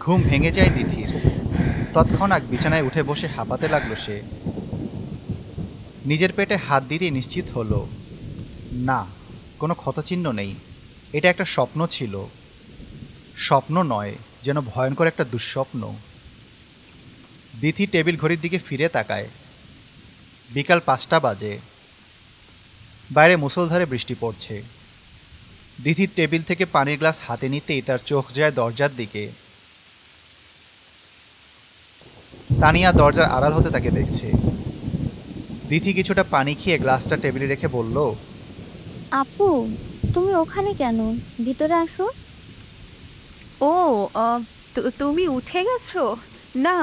ঘুম ভেঙে যায় তিথির। তৎক্ষণাৎ বিছানায় উঠে বসে হাঁপাতে লাগলো সে। নিজের পেটে হাত দিতে নিশ্চিত হলো, না, কোনো ক্ষতচিহ্ন নেই। এটা একটা স্বপ্ন ছিল। স্বপ্ন নয়, যেন ভয়ঙ্কর একটা দুঃস্বপ্ন। দিথি টেবিল ঘড়ির দিকে ফিরে তাকায়। বিকাল 5টা বাজে। বাইরে মুষলধারে বৃষ্টি পড়ছে। দিথির টেবিল থেকে পানির গ্লাস হাতে নিতেই তার চোখ যায় দরজার দিকে। তানিয়া দরজার আড়াল হতে তাকে দেখছে। দিথি কিছুটা পানি খেয়ে গ্লাসটা টেবিলে রেখে বলল, আপু, তুমি ওখানে কেন? ভিতরে আসো। ও, তুমি উঠে গেছো? না,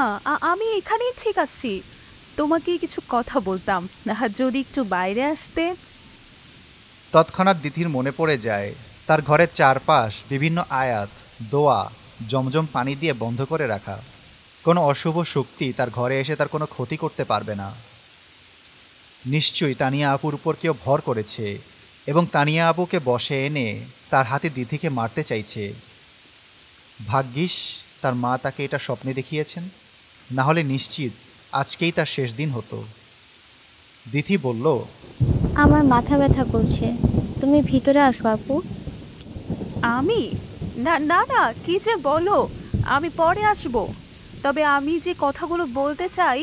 আমি এখানেই ঠিক আছি। তোমাকে কিছু কথা বলতাম, না যদি একটু বাইরে আসতে। তৎক্ষণাৎ দিথির মনে পড়ে যায় তার ঘরের চারপাশ বিভিন্ন আয়াত, দোয়া, জমজম পানি দিয়ে বন্ধ করে রাখা। কোনো অশুভ শক্তি তার ঘরে এসে তার কোনো ক্ষতি করতে পারবে না। নিশ্চয়ই তানিয়া আপুর উপর কেউ ভর করেছে এবং তানিয়া আপুকে বসে এনে তার হাতে দিথিকে মারতে চাইছে। ভাগ্যিস তার মা তাকে এটা স্বপ্নে দেখিয়েছেন, না হলে নিশ্চিত আজকেই তার শেষ দিন হতো। দিথি বলল, আমার মাথা ব্যথা করছে, তুমি ভিতরে আসো আপু। আমি? না না না, কি যে বলো! আমি পরে আসবো। তবে আমি যে কথাগুলো বলতে চাই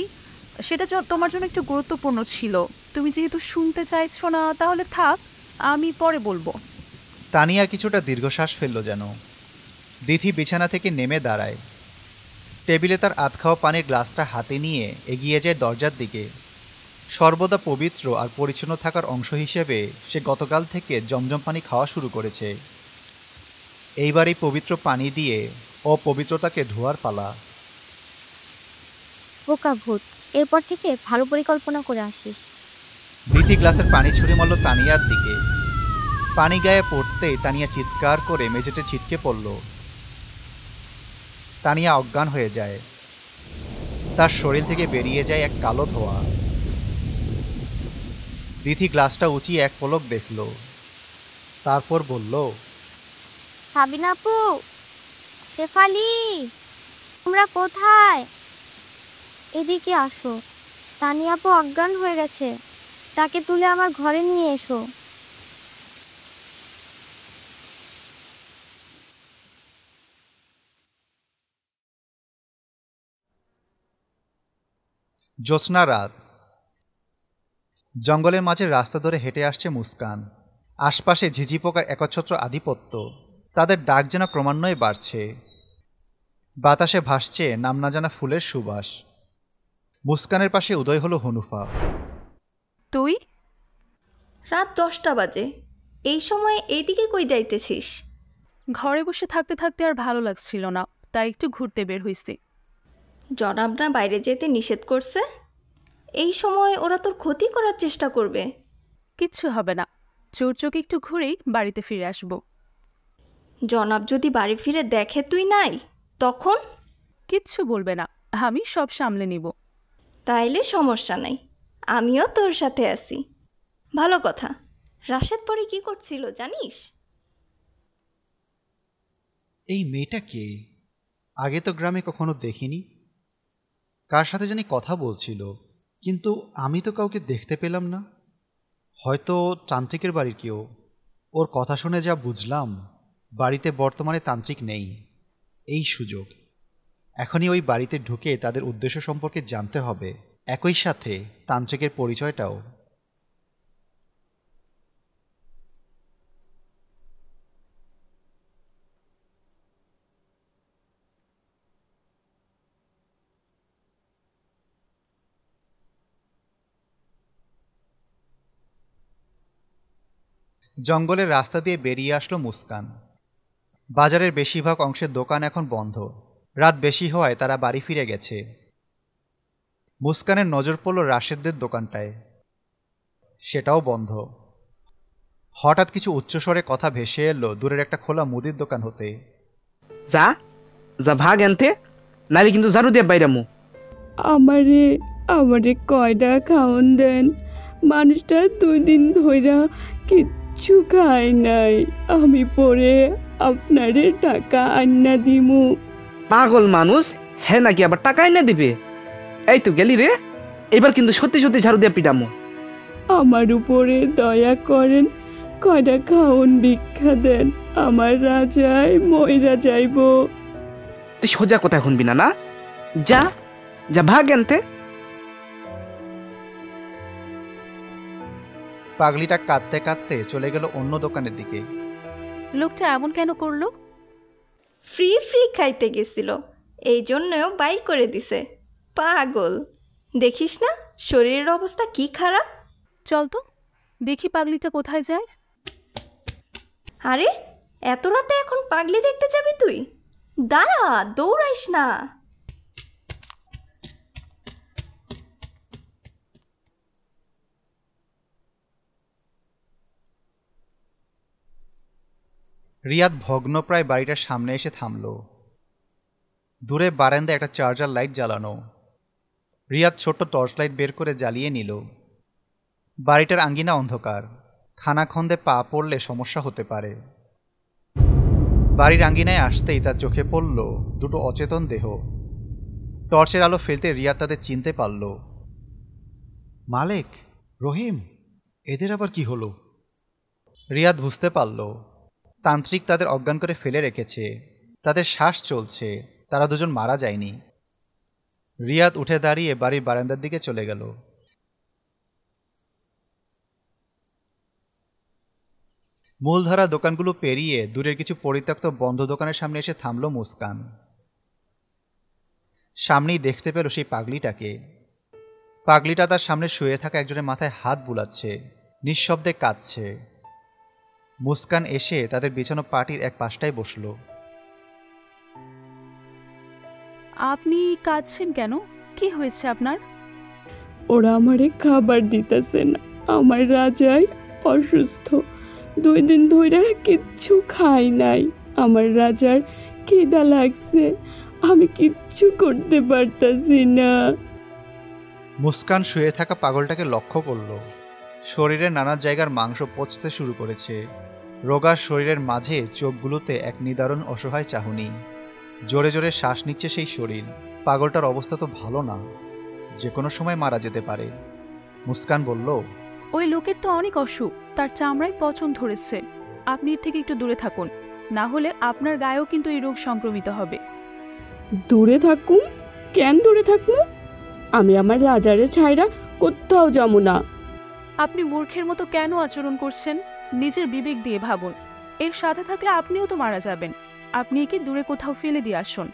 সেটা তোমার জন্য একটু গুরুত্বপূর্ণ ছিল। তুমি যেহেতু শুনতে চাইছো না, তাহলে থাক, আমি পরে বলবো। তানিয়া কিছুটা দীর্ঘশ্বাস ফেলল যেন। দিথি বিছানা থেকে নেমে দাঁড়ায়। টেবিলে তার আধ খাওয়া পানির গ্লাসটা হাতে নিয়ে এগিয়ে যায় দরজার দিকে। সর্বদা পবিত্র আর পরিচ্ছন্ন থাকার অংশ হিসেবে সে গতকাল থেকে জমজম পানি খাওয়া শুরু করেছে। এইবার এই পবিত্র পানি দিয়ে অপবিত্রতাকে ধোয়ার পালা। বোকা ভূত, এরপর থেকে ভালো পরিকল্পনা করে আসিস। দিতি গ্লাসের পানি ছুঁড়ে মারল তানিয়ার দিকে। পানি গায়ে পড়তেই তানিয়া চিৎকার করে মেঝেতে ছিটকে পড়ল। তানিয়া অজ্ঞান হয়ে যায়। তার শরীর থেকে বেরিয়ে যায় এক কালো ধোঁয়া। দিথি গ্লাসটা উঁচিয়ে এক পলক দেখল, তারপর বলল, সাবিনা আপু, শেফালি, তোমরা কোথায়? এদিকে আসো। তানিয়া আপু অজ্ঞান হয়ে গেছে, তাকে তুলে আমার ঘরে নিয়ে এসো। জ্যোৎস্না রাত। জঙ্গলের মাঝে রাস্তা ধরে হেঁটে আসছে মুস্কান। আশপাশে ঝিঝি পোকার একচ্ছত্র আধিপত্য। তাদের ডাক যেন ক্রমান্বয়ে বাড়ছে। বাতাসে ভাসছে নাম না জানা ফুলের সুবাস। মুস্কানের পাশে উদয় হলো হনুফা। তুই? রাত 10টা বাজে, এই সময় এইদিকে কই যাইতেছিস? ঘরে বসে থাকতে থাকতে আর ভালো লাগছিল না, তাই একটু ঘুরতে বের হইছি। জনাবরা বাইরে যেতে নিষেধ করছে? এই সময় ওরা তোর ক্ষতি করার চেষ্টা করবে। কিচ্ছু হবে না, চোর চোখে একটু ঘুরেই বাড়িতে ফিরে আসবো। জনাব যদি বাড়ি ফিরে দেখে তুই নাই, তখন? কিচ্ছু বলবে না, আমি সব সামলে নিব। তাইলে সমস্যা নাই, আমিও তোর সাথে আছি। ভালো কথা, রাশেদ পরে কি করছিল জানিস? এই মেয়েটা কে? আগে তো গ্রামে কখনো দেখিনি। কার সাথে জানি কথা বলছিল, কিন্তু আমি তো কাউকে দেখতে পেলাম না। হয়তো তান্ত্রিকের বাড়ির কেউ। ওর কথা শুনে যা বুঝলাম, বাড়িতে বর্তমানে তান্ত্রিক নেই। এই সুযোগ, এখনই ওই বাড়িতে ঢুকে তাদের উদ্দেশ্য সম্পর্কে জানতে হবে, একই সাথে তান্ত্রিকের পরিচয়টাও। জঙ্গলের রাস্তা দিয়ে বেরিয়ে আসলো মুস্কান। বাজারের বেশিরভাগ অংশের দোকান এখন বন্ধ। রাত বেশি হওয়ায় তারা বাড়ি ফিরে গেছে। মুস্কানের নজর পড়ল রাশেদদের দোকানটায়, সেটাও বন্ধ। হঠাৎ কিছু উচ্চস্বরে কথা ভেসে এলো দূরের একটা খোলা মুদির দোকান হতে। যা যা ভাগ এনতে, নাইলে কিন্তু ঝাড়ু দিয়ে বাইরামু। আমারে আমারে কয়টা খাওন দেন, মানুষটা 2 দিন ধইরা কিচ্ছু খায় নাই, আমি পরে আপনারে টাকা আন্না দিমু। পাগল মানুষ, হ্যাঁ নাকি আবার টাকা এনে দিবে? এই তো গেলি রে, এবার কিন্তু সত্যি সত্যি ঝাড়ু দিয়ে পিটামু। আমার উপরে দয়া করেন, কয়টা খাওন ভিক্ষা দেন, আমার রাজায় মইরা যাইব। তুই সোজা কথা শুনবি না? না যা যা ভাগ এনতে। পাগলিটা কাঁদতে কাঁদতে চলে গেল অন্য দোকানের দিকে। লোকটা এমন কেন করলো? ফ্রি ফ্রি খাইতে গেছিল, এই জন্যও বাই করে দিছে। পাগল, দেখিস না শরীরের অবস্থা কি খারাপ। চল তো দেখি পাগলিটা কোথায় যায়। আরে এত রাতে এখন পাগলি দেখতে যাবি তুই? দাঁড়া, দৌড়াইস না। রিয়াদ ভগ্নপ্রায় বাড়িটার সামনে এসে থামল। দূরে বারান্দায় একটা চার্জার লাইট জ্বালানো। রিয়াদ ছোট্ট টর্চ লাইট বের করে জ্বালিয়ে নিল। বাড়িটার আঙ্গিনা অন্ধকার, খানাখন্দে পা পড়লে সমস্যা হতে পারে। বাড়ির আঙ্গিনায় আসতেই তার চোখে পড়ল দুটো অচেতন দেহ। টর্চের আলো ফেলতে রিয়াদ তাদের চিনতে পারল। মালেক, রহিম, এদের আবার কি হলো? রিয়াদ বুঝতে পারল তান্ত্রিক তাদের অজ্ঞান করে ফেলে রেখেছে। তাদের শ্বাস চলছে, তারা দুজন মারা যায়নি। রিয়াদ উঠে দাঁড়িয়ে বাড়ির বারান্দার দিকে চলে গেল। মূলধারা দোকানগুলো পেরিয়ে দূরের কিছু পরিত্যক্ত বন্ধ দোকানের সামনে এসে থামল মুস্কান। সামনেই দেখতে পেল সেই পাগলিটাকে। পাগলিটা তার সামনে শুয়ে থাকা একজনের মাথায় হাত বুলাচ্ছে, নিঃশব্দে কাঁদছে। মুস্কান এসে তাদের বিছানো পাটির এক পাশটায় বসল। আপনি কাঁদছেন কেন? কি হয়েছে আপনার? ওরা আমারে খাবার দিতেছে না, আমার রাজাই অসুস্থ, 2 দিন ধরে কিচ্ছু খাই নাই, আমার রাজার খিদা লাগছে, আমি কিচ্ছু করতে পারতাছি না। মুস্কান শুয়ে থাকা পাগলটাকে লক্ষ্য করল। শরীরের নানা জায়গার মাংস পচতে শুরু করেছে। রোগা শরীরের মাঝে চোখগুলোতে এক নিদারুণ অসহায় চাহনি। জোরে জোরে শ্বাস নিচ্ছে সেই শরীর। পাগলটার অবস্থা তো ভালো না, যে কোনো সময় মারা যেতে পারে। মুস্কান বলল, ওই লোকের তো অনেক অসুখ, তার চামড়ায় পচন ধরেছে। আপনি এর থেকে একটু দূরে থাকুন, না হলে আপনার গায়েও কিন্তু এই রোগ সংক্রমিত হবে। দূরে থাকুম? কেন দূরে থাকবো? আমি আমার রাজারে ছাইরা কোথাও যাবো না। আপনি মূর্খের মতো কেন আচরণ করছেন? নিজের বিবেক দিয়ে ভাবুন, এর সাথে থাকলে আপনিও তো মারা যাবেন। আপনি একে দূরে কোথাও ফেলে দিয়ে আসুন।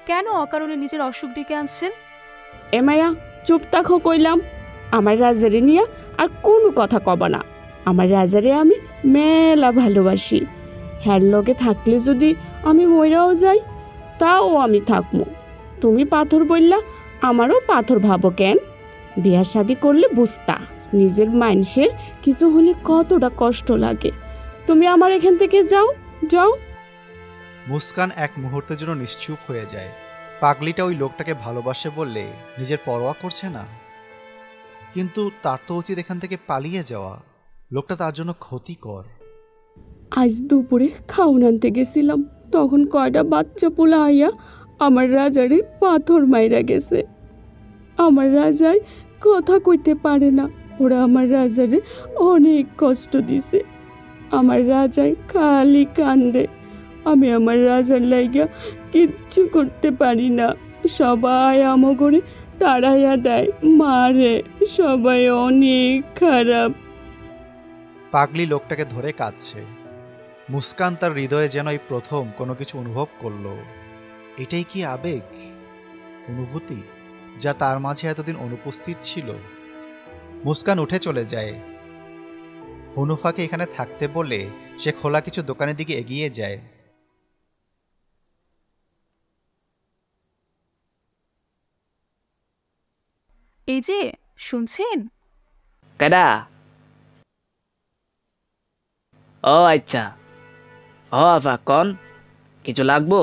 কেন অকারণে নিজের অসুখ ডেকে আনছেন? এমায়া, চুপ থাকো কইলাম। আমার রাজারে নিয়ে আর কোনো কথা কব না। আমার রাজারে আমি মেলা ভালোবাসি। হ্যার লগে থাকলে যদি আমি মইরাও যাই, তাও আমি থাকবো। তুমি পাথর বললা, আমারও পাথর ভাবো কেন? বিয়া শাদি করলে বুঝতা নিজের মানুষের কিছু হলে কতটা কষ্ট লাগে। তুমি আমার এখান থেকে যাও, যাও। মুস্কান এক মুহূর্তের জন্য নিশ্চুপ হয়ে যায়। পাগলিটা ওই লোকটাকে ভালোবাসে বললে নিজের পরোয়া করছে না, কিন্তু তার তো উচিত এখান থেকে পালিয়ে যাওয়া। লোকটা তার জন্য ক্ষতিকর। আজ দুপুরে খাওন আনতে গেছিলাম, তখন কয়টা বাচ্চা পোলা আইয়া আমার রাজারে পাথর মাইরা গেছে। আমার রাজাই কথা কইতে পারে না, ওরা আমার রাজারে অনেক কষ্ট দিছে। আমার রাজাই খালি কান্দে। আমি আমার রাজার লাইগা কিচ্ছু করতে পারি না। সবাই আমগরে তাড়াইয়া দেয়, মারে, সবাই অনেক খারাপ। পাগলি লোকটাকে ধরে কাঁদছে। মুস্কান তার হৃদয়ে যেন এই প্রথম কোনো কিছু অনুভব করলো। এটাই কি আবেগ, অনুভূতি, যা তার মাঝে এতদিন অনুপস্থিত ছিল? মুস্কান উঠে চলে যায়। হুনুফাকে এখানে থাকতে বলে সে খোলা কিছু দোকানের দিকে এগিয়ে যায়। এই যে শুনছেন? কেডা? ও আচ্ছা, ও আফা কন, কিছু লাগবো?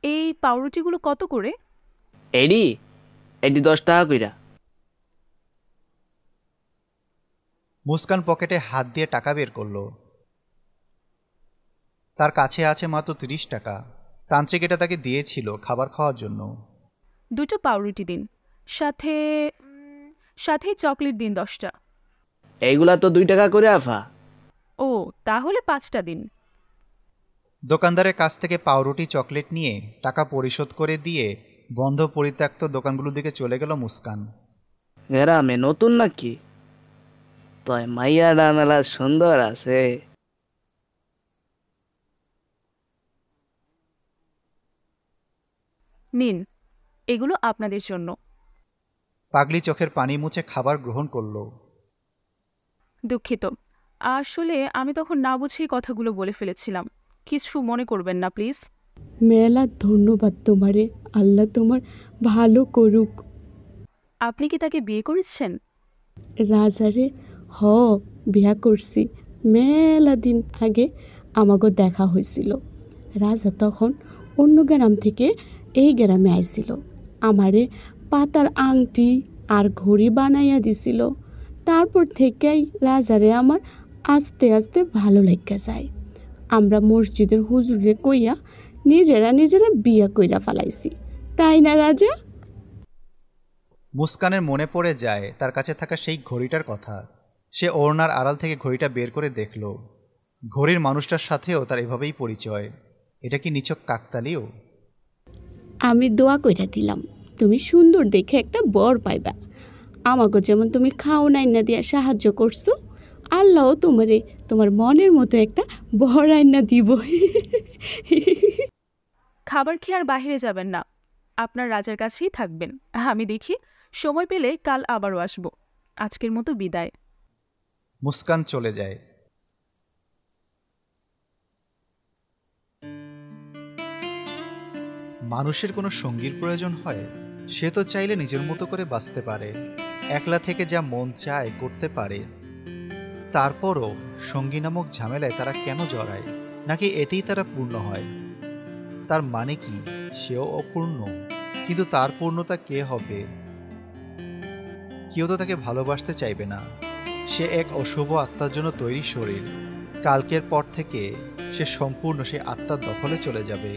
এই পাউরুটিগুলো কত করে? এডি এডি 10 টাকা কইরা। মুস্কান পকেটে হাত দিয়ে টাকা বের করলো। তার কাছে আছে মাত্র 30 টাকা। তান্ত্রিক এটা তাকে দিয়েছিল খাবার খাওয়ার জন্য। 2টো পাউরুটি দিন, সাথে সাথে চকলেট দিন 10টা। এইগুলা তো 2 টাকা করে আফা। ও তাহলে 5টা দিন। দোকানদারের কাছ থেকে পাউরুটি চকলেট নিয়ে টাকা পরিশোধ করে দিয়ে বন্ধ পরিত্যক্ত দোকানগুলোর দিকে চলে গেল মুস্কান। গ্রামে নতুন নাকি? তয় মাইয়া ডানালা সুন্দর আছে। নিন, এগুলো আপনাদের জন্য। পাগলি চোখের পানি মুছে খাবার গ্রহণ করলো। দুঃখিত, আসলে আমি তখন না বুঝেই কথাগুলো বলে ফেলেছিলাম। কিছু মনে করবেন না প্লিজ। মেলা ধন্যবাদ তোমারে, আল্লাহ তোমার ভালো করুক। আপনি কি তাকে বিয়ে করেছেন? রাজারে হ বিয়া করছি, মেলা দিন আগে আমাকে দেখা হয়েছিল। রাজা তখন অন্য গ্রাম থেকে এই গ্রামে আইছিল, আমারে পাতার আংটি আর ঘড়ি বানাইয়া দিছিল। তারপর থেকেই রাজারে আমার আস্তে আস্তে ভালো লেগে যায়। আমরা মসজিদের হুজুরে কইয়া নিজেরা বিয়া কইরা ফেলাইছি, তাই না রাজা? মুস্কানের মনে পড়ে যায় তার কাছে থাকা সেই ঘড়িটার কথা। সে ওড়নার আড়াল থেকে ঘড়িটা বের করে দেখল। ঘড়ির মানুষটার সাথেও তার এভাবেই পরিচয়। এটা কি নিছক কাকতালীয়? আমি দোয়া কইরা দিলাম, তুমি সুন্দর দেখে একটা বর পাইবা। আমাকে যেমন তুমি খাও আইনা দিয়া সাহায্য করছো, আল্লাহও তোমারে তোমার মনের মতো একটা বর আইনা দিব। খাবার খেয়ে আর বাইরে যাবেন না, আপনার রাজার কাছেই থাকবেন। আমি দেখি সময় পেলে কাল আবারও আসব। আজকের মতো বিদায়। মুস্কান চলে যায়। মানুষের কোনো সঙ্গীর প্রয়োজন হয়? সে তো চাইলে নিজের মতো করে বাঁচতে পারে, একলা থেকে যা মন চায় করতে পারে। তারপরও সঙ্গী নামক ঝামেলায় তারা কেন জড়ায়? নাকি এতেই তারা পূর্ণ হয়? তার মানে কি সেও অপূর্ণ? কিন্তু তার পূর্ণতা কে হবে? কেউ তো তাকে ভালোবাসতে চাইবে না। সে এক অশুভ আত্মার জন্য তৈরি শরীর। কালকের পর থেকে সে সম্পূর্ণ সে আত্মার দখলে চলে যাবে।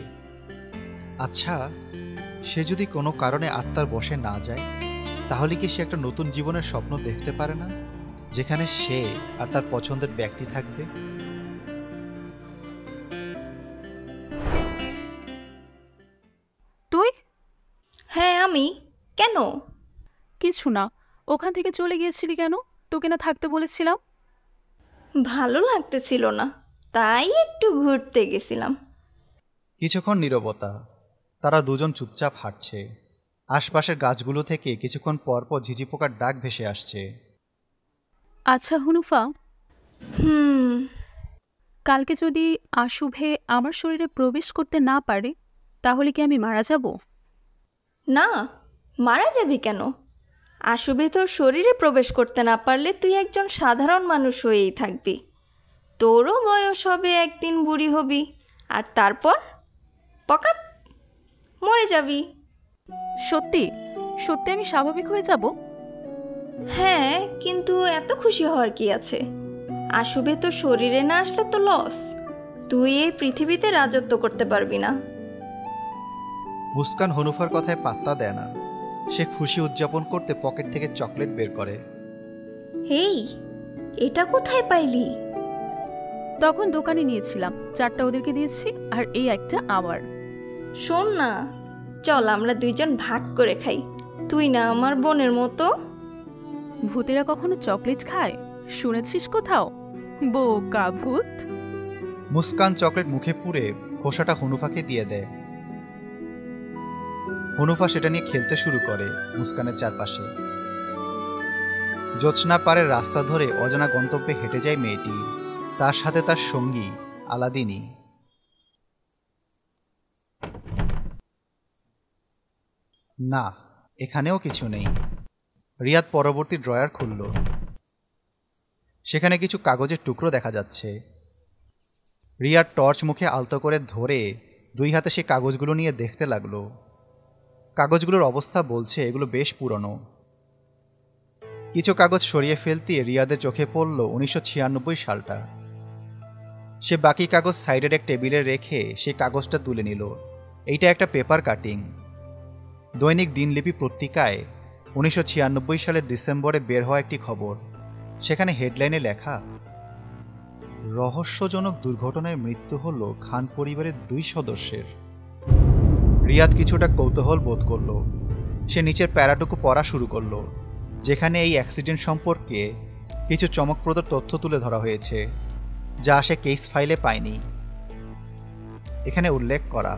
আচ্ছা, সে যদি কোনো কারণে আত্মার বশে না যায়, তাহলে কি সে একটা নতুন জীবনের স্বপ্ন দেখতে পারে না, যেখানে সে আর তার পছন্দের ব্যক্তি থাকবে? তুই? হ্যাঁ আমি। কেন? কিছু না, ওখান থেকে চলে গিয়েছিলি কেন? তোকে না থাকতে বলেছিলাম। ভালো লাগতেছিল না, তাই একটু ঘুরতে গেছিলাম। কিছুক্ষণ নীরবতা। তারা দুজন চুপচাপ হাঁটছে। আশপাশের গাছগুলো থেকে কিছুক্ষণ পর পর ঝিঝি পোকার ডাক ভেসে আসছে। আচ্ছা হুনুফা, হুম। কালকে যদি আশুভে আমার শরীরে প্রবেশ করতে না পারে, তাহলে কি আমি মারা যাব? না, মারা যাবি কেন? আশুবে তোর শরীরে প্রবেশ করতে না পারলে তুই একজন সাধারণ মানুষ হয়েই থাকবি। তোরও বয়স হবে, একদিন বুড়ি হবি, আর তারপর পকাত মরে যাবি। সত্যি সত্যি আমি স্বাভাবিক হয়ে যাব? হ্যাঁ, কিন্তু এত খুশি হওয়ার কি আছে? আশুবে তোর শরীরে না আসলে তো লস। তুই এই পৃথিবীতে রাজত্ব করতে পারবি না। মুস্কান হনুফার কথায় পাত্তা দেয় না। সে খুশি উদযাপন করতে পকেট থেকে চকলেট বের করে। হেই, এটা কোথায় পাইলি? তখন দোকানে নিয়েছিলাম, 4টা ওদেরকে দিয়েছি আর এই একটা আমার। শোন না, চল আমরা দুইজন ভাগ করে খাই। তুই না আমার বোনের মতো। ভূতেরা কখনো চকলেট খায় শুনেছিস কোথাও? বোকা ভূত। মুস্কান চকলেট মুখে পুরে খোসাটা হনুফাকে দিয়ে দেয়। হনুফা সেটা নিয়ে খেলতে শুরু করে মুস্কানের চারপাশে। জ্যোৎস্না পাড়ের রাস্তা ধরে অজানা গন্তব্যে হেঁটে যায় মেয়েটি, তার সাথে তার সঙ্গী আলাদিনী। না, এখানেও কিছু নেই। রিয়াদ পরবর্তী ড্রয়ার খুলল। সেখানে কিছু কাগজের টুকরো দেখা যাচ্ছে। রিয়াদ টর্চ মুখে আলতো করে ধরে 2 হাতে সে কাগজগুলো নিয়ে দেখতে লাগলো। কাগজগুলোর অবস্থা বলছে এগুলো বেশ পুরনো। কিছু কাগজ সরিয়ে ফেলতে রিয়াদের চোখে পড়ল 1996 সালটা। সে বাকি কাগজ সাইডের এক টেবিলে রেখে সেই কাগজটা তুলে নিল। এইটা একটা পেপার কাটিং। দৈনিক দিনলিপি পত্রিকায় 1996 সালের ডিসেম্বরে বের হওয়া একটি খবর। সেখানে হেডলাইনে লেখা, রহস্যজনক দুর্ঘটনায় মৃত্যু হল খান পরিবারের 2 সদস্যের। রিয়াদ কিছুটা কৌতূহল বোধ করল। সে নিচের প্যারাটুকু পড়া শুরু করল, যেখানে এই অ্যাক্সিডেন্ট সম্পর্কে কিছু চমকপ্রদ তথ্য তুলে ধরা হয়েছে, যা সে কেস ফাইলে পায়নি। এখানে উল্লেখ করা,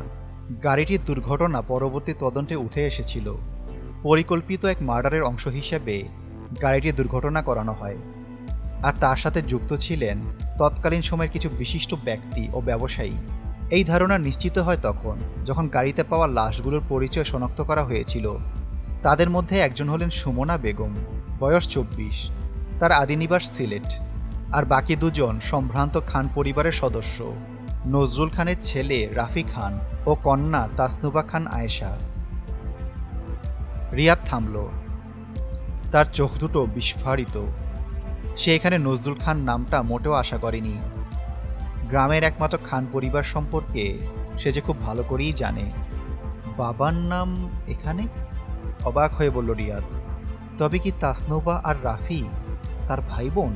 গাড়িটির দুর্ঘটনা পরবর্তী তদন্তে উঠে এসেছিল। পরিকল্পিত এক মার্ডারের অংশ হিসেবে গাড়িটির দুর্ঘটনা করানো হয়, আর তার সাথে যুক্ত ছিলেন তৎকালীন সময়ের কিছু বিশিষ্ট ব্যক্তি ও ব্যবসায়ী। এই ধারণা নিশ্চিত হয় তখন যখন গাড়িতে পাওয়া লাশগুলোর পরিচয় শনাক্ত করা হয়েছিল। তাদের মধ্যে একজন হলেন সুমনা বেগম, বয়স 24, তার আদিনিবাস সিলেট, আর বাকি 2 জন সম্ভ্রান্ত খান পরিবারের সদস্য, নজরুল খানের ছেলে রাফি খান ও কন্যা তাসনুবা খান আয়েশা। রিয়াদ থামল। তার চোখ দুটো বিস্ফারিত। সে এখানে নজরুল খান নামটা মোটেও আশা করেনি। গ্রামের একমাত্র খান পরিবার সম্পর্কে সে যে খুব ভালো করেই জানে। বাবার নাম এখানে? অবাক হয়ে বলল রিয়াদ। তবে কি তাসনুবা আর রাফি তার ভাই বোন?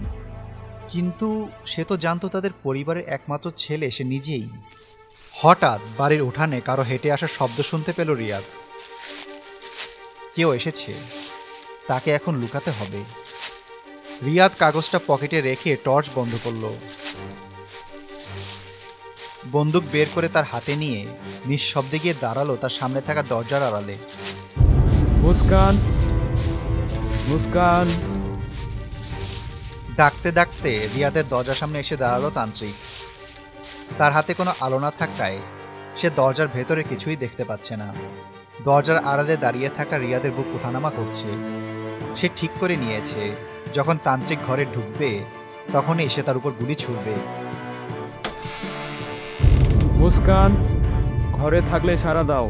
কিন্তু সে তো জানতো তাদের পরিবারের একমাত্র ছেলে সে নিজেই। হঠাৎ বাড়ির উঠানে কারো হেঁটে আসার শব্দ শুনতে পেল রিয়াদ। কেউ এসেছে, তাকে এখন লুকাতে হবে। রিয়াদ কাগজটা পকেটে রেখে টর্চ বন্ধ করল। বন্দুক বের করে তার হাতে নিয়ে নিঃশব্দে গিয়ে দাঁড়ালো তার সামনে থাকা দরজার আড়ালে। মুস্কান, মুস্কান। ডাকতে ডাকতে রিয়াদের দরজার সামনে এসে দাঁড়ালো তান্ত্রিক। তার হাতে কোনো আলো না থাকায় সে দরজার ভেতরে কিছুই দেখতে পাচ্ছে না। দরজার আড়ালে দাঁড়িয়ে থাকা রিয়াদের বুক ওঠানামা করছে। সে ঠিক করে নিয়েছে যখন তান্ত্রিক ঘরে ঢুকবে তখনই এসে তার উপর গুলি ছুড়বে। মুস্কান, ঘরে থাকলে সাড়া দাও।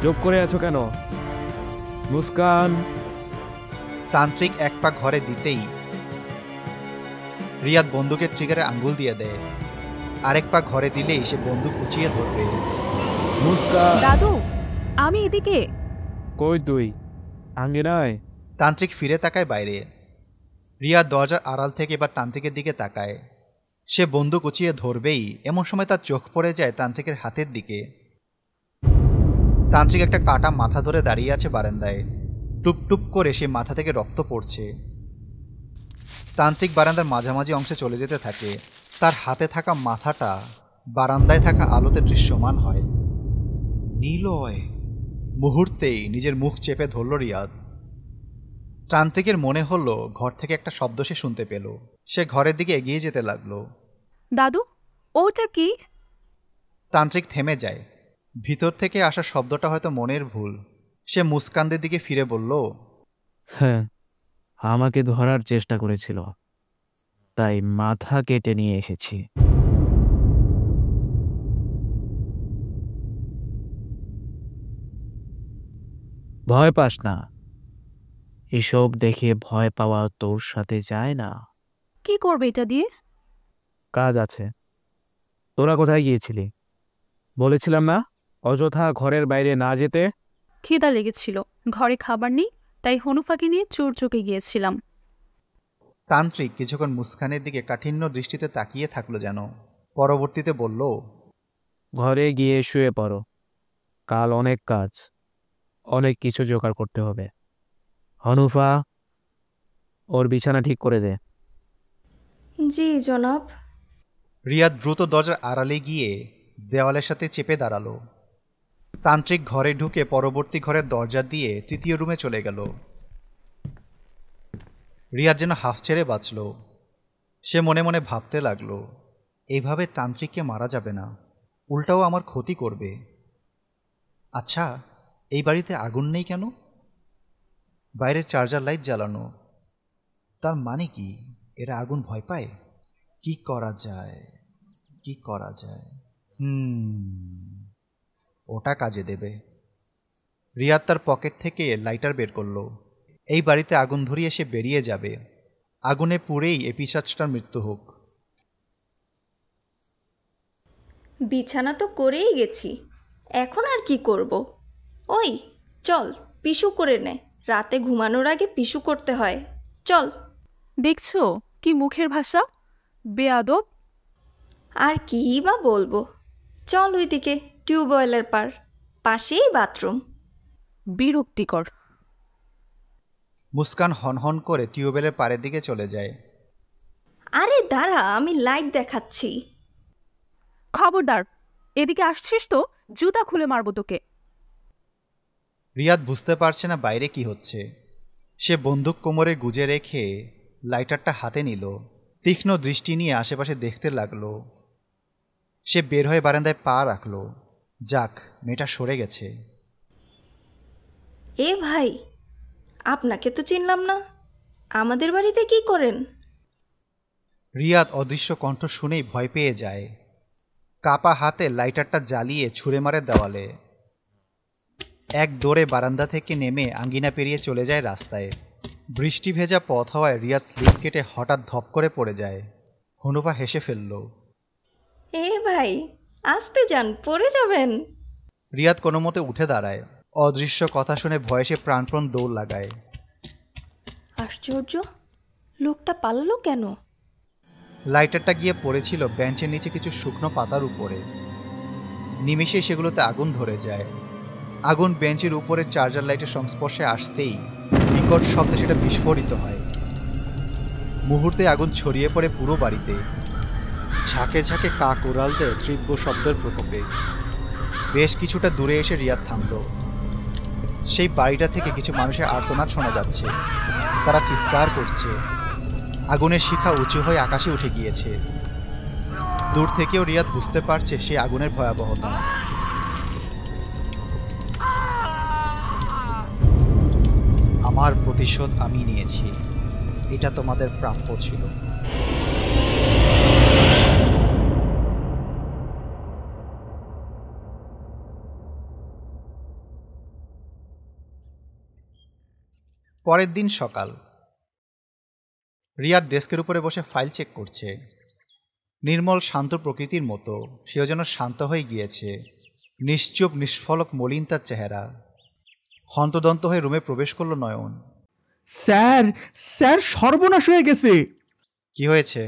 চুপ করে আছো কেন? মুস্কান। তান্ত্রিক এক পা ঘরে দিতেই রিয়াদ বন্দুকের ট্রিগারে আঙ্গুল দিয়ে দেয়। আরেক পা ঘরে দিলেই সে বন্দুক উঁচিয়ে ধরবে। মুস্কান। দাদু, আমি এদিকে। কই তুই? আঙ্গিনায়। তান্ত্রিক ফিরে তাকায় বাইরে। রিয়াদ দরজার আড়াল থেকে এবার তান্ত্রিকের দিকে তাকায়। সে বন্দুক উঁচিয়ে ধরবেই এমন সময় তার চোখ পড়ে যায় তান্ত্রিকের হাতের দিকে। তান্ত্রিক একটা কাটা মাথা ধরে দাঁড়িয়ে আছে বারান্দায়। টুপ টুপ করে সে মাথা থেকে রক্ত পড়ছে। তান্ত্রিক বারান্দার মাঝামাঝি অংশে চলে যেতে থাকে। তার হাতে থাকা মাথাটা বারান্দায় থাকা আলোতে দৃশ্যমান হয়। নীলয়! মুহূর্তেই নিজের মুখ চেপে ধরল রিয়াদ। তান্ত্রিকের মনে হলো ঘর থেকে একটা শব্দ সে শুনতে পেল। সে ঘরের দিকে এগিয়ে যেতে লাগলো। দাদু, ওটা কি? তান্ত্রিক থেমে যায়। ভিতর থেকে আসা শব্দটা হয়তো মনের ভুল। সে মুস্কানদের দিকে ফিরে বলল, হ্যাঁ, আমাকে ধরার চেষ্টা করেছিল, তাই মাথা কেটে নিয়ে এসেছি। ভয় পাস না, এসব দেখে ভয় পাওয়া তোর সাথে যায় না। কি করবে এটা দিয়ে? কাজ আছে। তোরা কোথায় গিয়েছিলি? বলেছিলাম না অযথা ঘরের বাইরে না যেতে? খিদা লেগেছিল, ঘরে খাবার নেই, তাই হনুফাকে নিয়ে চোর চোখে গিয়েছিলাম। তান্ত্রিক কিছুক্ষণ মুস্কানের দিকে কাঠিন্য দৃষ্টিতে তাকিয়ে থাকলো যেন। পরবর্তীতে বলল, ঘরে গিয়ে শুয়ে পড়ো, কাল অনেক কাজ, অনেক কিছু জোগাড় করতে হবে। হনুফা, ওর বিছানা ঠিক করে দে। জি জনাব। রিয়াদ দ্রুত দরজার আড়ালে গিয়ে দেওয়ালের সাথে চেপে দাঁড়ালো। তান্ত্রিক ঘরে ঢুকে পরবর্তী ঘরের দরজা দিয়ে 3য় রুমে চলে গেল। রিয়াদ যেন হাফ ছেড়ে বাঁচল। সে মনে মনে ভাবতে লাগলো, এইভাবে তান্ত্রিককে মারা যাবে না, উল্টাও আমার ক্ষতি করবে। আচ্ছা, এই বাড়িতে আগুন নেই কেন? বাইরে চার্জার লাইট জ্বালানো। তার মানে কি এরা আগুন ভয় পায়? কি করা যায়, কি করা যায়? ওটা কাজে দেবে। রিয়াদ তার পকেট থেকে লাইটার বের করলো। এই বাড়িতে আগুন ধরিয়ে সে বেরিয়ে যাবে। আগুনে পুড়েই এই পিশাচটার মৃত্যু হোক। বিছানা তো করেই গেছি, এখন আর কি করব? ওই চল পিশু করে নে, রাতে ঘুমানোর আগে পিশু করতে হয়। চল। দেখছো কি মুখের ভাষা, বেয়াদব। আর কী বা বলবো, চল ওইদিকে টিউবওয়েলের পাশেই বাথরুম। বিরক্তিকর। মুস্কান হনহন করে টিউবওয়েলের পাড়ের দিকে চলে যায়। আরে দাঁড়া, আমি লাইট দেখাচ্ছি। খবরদার, এদিকে আসছিস তো জুতা খুলে মারবো তোকে। রিয়াদ বুঝতে পারছে না বাইরে কি হচ্ছে। সে বন্দুক কোমরে গুজে রেখে লাইটারটা হাতে নিল। তীক্ষ্ণ দৃষ্টি নিয়ে আশেপাশে দেখতে লাগলো। সে বের হয়ে বারান্দায় পা রাখলো। যাক, মেয়েটা সরে গেছে। এ ভাই, আপনাকে তো চিনলাম না, আমাদের বাড়িতে কি করেন? রিয়াদ অদৃশ্য কণ্ঠ শুনেই ভয় পেয়ে যায়। কাপা হাতে লাইটারটা জ্বালিয়ে ছুঁড়ে মারে দেওয়ালে। এক দৌড়ে বারান্দা থেকে নেমে আঙ্গিনা পেরিয়ে চলে যায় রাস্তায়। বৃষ্টি ভেজা পথ হওয়ায় রিয়াদ স্লিপ কেটে হঠাৎ ধপ করে পড়ে যায়। হনুফা হেসে ফেলল। এ ভাই, আসতে যান, পড়ে যাবেন। রিয়াদ কোনো মতে উঠে দাঁড়ায়। অদৃশ্য কথা শুনে ভয়ে সে প্রাণপণ দৌড় লাগায়। আশ্চর্য, লোকটা পালালো কেন? লাইটারটা গিয়ে পড়েছিল বেঞ্চের নিচে কিছু শুকনো পাতার উপরে। নিমেষে সেগুলোতে আগুন ধরে যায়। আগুন বেঞ্চের উপরে চার্জার লাইটের সংস্পর্শে আসতেই বিকট শব্দে সেটা বিস্ফোরিত হয়। মুহূর্তে আগুন ছড়িয়ে পড়ে পুরো বাড়িতে। ঝাঁকে ঝাঁকে কাক উড়াল দেয় তীব্র শব্দের প্রকোপে। বেশ কিছুটা দূরে এসে রিয়াদ থামল। সেই বাড়িটা থেকে কিছু মানুষের আর্তনাদ শোনা যাচ্ছে। তারা চিৎকার করছে। আগুনের শিখা উঁচু হয়ে আকাশে উঠে গিয়েছে। দূর থেকেও রিয়াদ বুঝতে পারছে সেই আগুনের ভয়াবহতা। আমার প্রতিশোধ আমি নিয়েছি, এটা তোমাদের প্রাপ্য ছিল। পরের দিন সকাল। রিয়াদ ডেস্কের উপরে বসে ফাইল চেক করছে। নির্মল শান্ত প্রকৃতির মতো সেও যেন শান্ত হয়ে গিয়েছে। নিশ্চুপ নিষ্ফলক মলিন তার চেহারা। হন্তদন্ত হয়ে রুমে প্রবেশ করল নয়ন। স্যার, স্যার সর্বনাশ হয়ে গেছে। কি হয়েছে?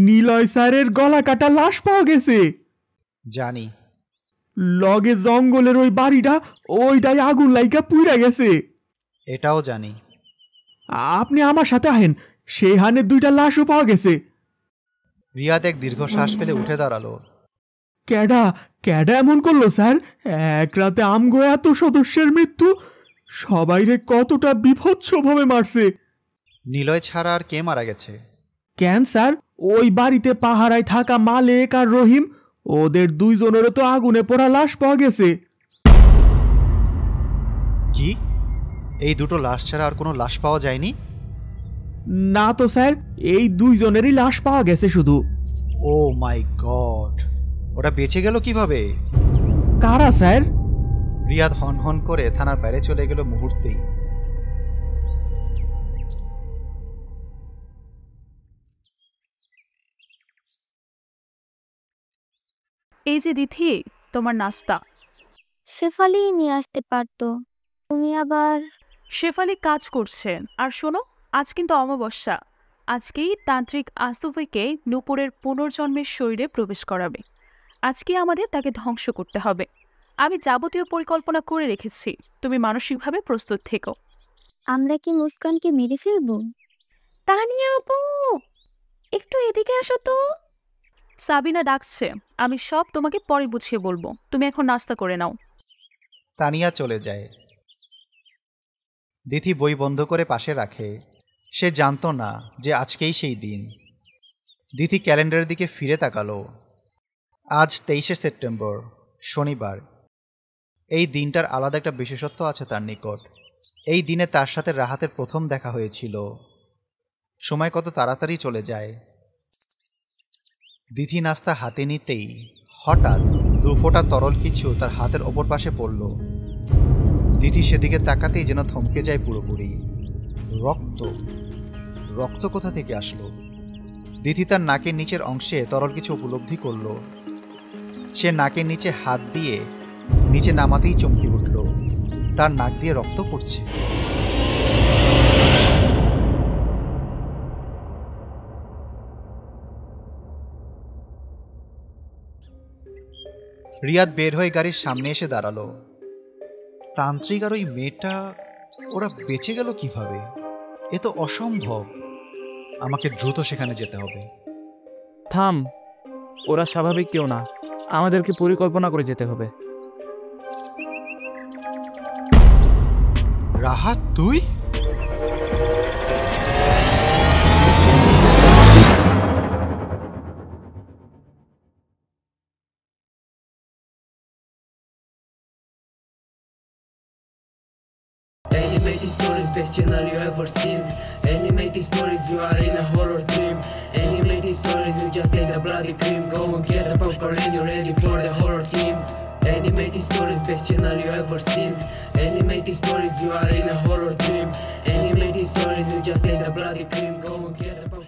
নিলয় স্যারের গলা কাটা লাশ পাওয়া গেছে। জানি। লগে জঙ্গলের ওই বাড়িটা, ওইটাই আগুন লাইগা পুইরা গেছে। এটাও জানি। আপনি আমার সাথে আহেন, সেই হানের 2টা লাশও পাওয়া গেছে। রিয়াদ এক দীর্ঘশ্বাস ফেলে উঠে দাঁড়ালো। ক্যাডা ক্যাডা এমন করলো স্যার? এক রাতে আমগো এত সদস্যের মৃত্যু, সবাইরে কতটা বিভৎসভাবে মারছে। নিলয় ছাড়া আর কে মারা গেছে? কেন স্যার, ওই বাড়িতে পাহারায় থাকা মালেক আর রহিম, ওদের 2 জনেরও তো আগুনে পোড়া লাশ পাওয়া গেছে। কি? এই দুটো লাশ ছাড়া আর কোনো লাশ পাওয়া যায়নি? না তো স্যার, এই 2 জনেরই লাশ পাওয়া গেছে শুধু। ও মাই গড, ওটা বেঁচে গেল কিভাবে? কারা স্যার? রিয়াদ হনহন করে থানার বাইরে চলে গেল মুহূর্তেই। এই যে দিথি, তোমার নাস্তা। শেফালি নিয়ে আসতে পারতো, তুমি আবার। শেফালি কাজ করছেন। আর শোনো, আজ কিন্তু অমাবস্যা। আজকেই তান্ত্রিক আসুফিকে নূপুরের পুনর্জন্মের শরীরে প্রবেশ করাবে। আজকে আমাদের তাকে ধ্বংস করতে হবে। আমি যাবতীয় পরিকল্পনা করে রেখেছি, তুমি মানসিকভাবে প্রস্তুত থেকো। আমরা কি মুস্কানকে মেরে ফেলবো? তানিয়া আপু, একটু এদিকে আসো তো। সাবিনা ডাকছে, আমি সব তোমাকে পরে বুঝিয়ে বলবো। তুমি এখন নাস্তা করে নাও। তানিয়া চলে যায়। দিথি বই বন্ধ করে পাশে রাখে। সে জানতো না যে আজকেই সেই দিন। দিথি ক্যালেন্ডারের দিকে ফিরে তাকালো। আজ 23শে সেপ্টেম্বর, শনিবার। এই দিনটার আলাদা একটা বিশেষত্ব আছে তার নিকট। এই দিনে তার সাথে রাহাতের প্রথম দেখা হয়েছিল। সময় কত তাড়াতাড়ি চলে যায়। দিথি নাস্তা হাতে নিতেই হঠাৎ 2 ফোঁটা তরল কিছু তার হাতের ওপর পাশে পড়ল। দিথি সেদিকে তাকাতেই যেন থমকে যায় পুরোপুরি। রক্ত! রক্ত কোথা থেকে আসলো? দিথি তার নাকের নিচের অংশে তরল কিছু উপলব্ধি করল। সে নাকের নিচে হাত দিয়ে নিচে নামাতেই চমকে উঠল, তার নাক দিয়ে রক্ত পড়ছে। রিয়াদ বের হয়ে গাড়ির সামনে এসে দাঁড়ালো। তান্ত্রিক আর ওই মেয়েটা, ওরা বেঁচে গেল কিভাবে? এ তো অসম্ভব। আমাকে দ্রুত সেখানে যেতে হবে। থাম, ওরা স্বাভাবিক কেউ না, আমাদেরকে পরিকল্পনা করে যেতে হবে। রাহাত, তুই? Animated stories, best channel you ever seen. Animated stories, you are in a horror dream. Animated stories, you just take the bloody cream. Go and get the popcorn and you're ready for the horror team. Animated stories, best channel you ever seen. Animated stories, you are in a horror dream. Animated stories, you just take the bloody cream. Go and get the popcorn.